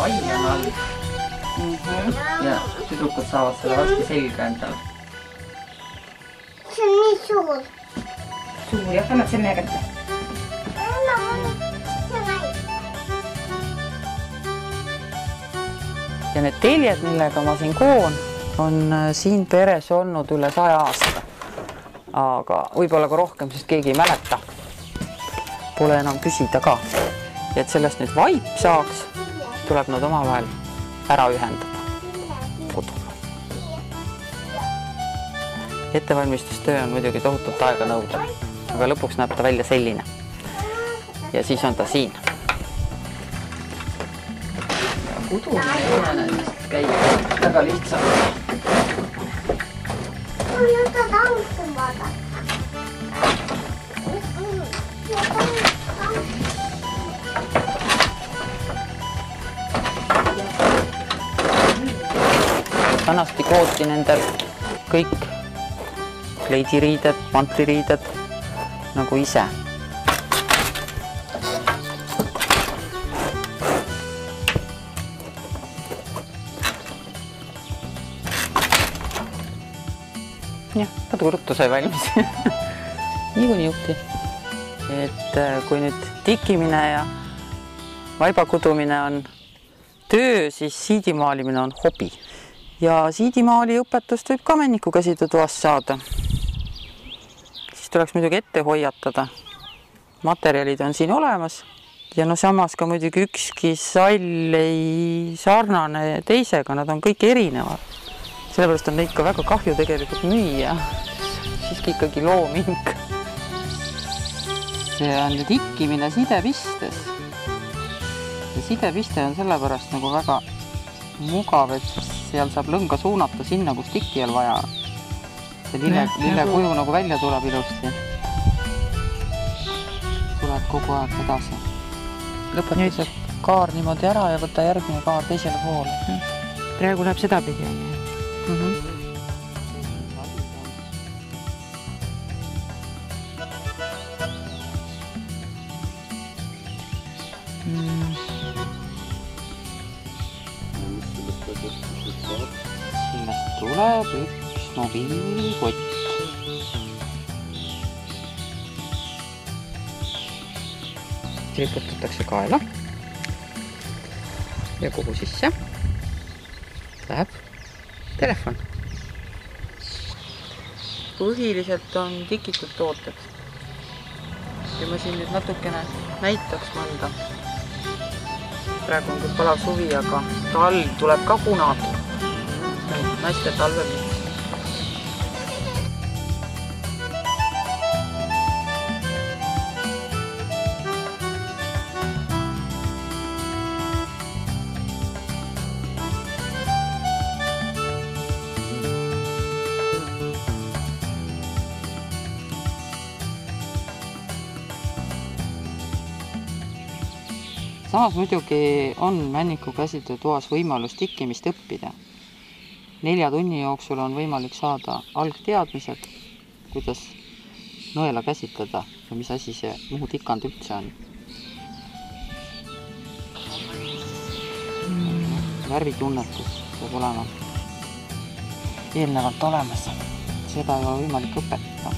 vai on all. Ja tüdrukud saavad seda varsti selga endale. See on nii suur. Suur jah, annad selle meie kätte. Ja need teljed, millega ma siin koon, on siin peres olnud üle 100 aasta. Aga võib-olla ka rohkem, sest keegi ei mäleta. Pole enam küsida ka. Ja et sellest nüüd vaip saaks, tuleb nad omavahel ära ühendada kodule. Ettevalmistustöö on muidugi tohutult aega nõuda, aga lõpuks näeb ta välja selline. Ja siis on ta siin. Kudumine iseenesest käib väga lihtsalt. Jota taustan vaadata. Vanasti kooti nendel kõik kleidiriided, mantliriided nagu ise. Jah, natuke ruttu sai valmis. Niikuinii juhti. Et kui nüüd tikimine ja vaibakudumine on töö, siis siidimaalimine on hobi. Ja siidimaali õpetust võib ka männiku käsitöötoast saada. Siis tuleks muidugi ette hoiatada. Materjalid on siin olemas. Ja no samas ka muidugi ükski sall ei sarnane teisega, nad on kõik erinevad. Sellepärast on neid ka väga kahju tegelikult müüa. Siiski ikkagi looming. See on tikkimine sidepistes. Ja sidepiste on sellepärast nagu väga mugav, et seal saab lõnga suunata sinna, kus tikki on vaja. See lille kuju nagu välja tuleb ilusti. Tuleb kogu aeg edasi. Lõpeta see kaar niimoodi ära ja võtta järgmine kaar teisele poole. Praegu läheb seda pidi. Sellest tuleb üks mobiilikott. Riputatakse kaela ja kuhu sisse läheb telefon. Põhiliselt on tikitud tooted. Ja ma siin nüüd natukene näitaks mõnda. Praegu on küll palav suvi, aga talv tuleb ka kunagi. Naiste talvemiks. Samas muidugi on männiku käsitöötoas võimalus tikkimist õppida. 4 tunni jooksul on võimalik saada algteadmised, kuidas nõela käsitleda ja mis asi see muu tikand üldse on. Värvitunnetus peab olema eelnevalt olemas. Seda ei ole võimalik õpetada.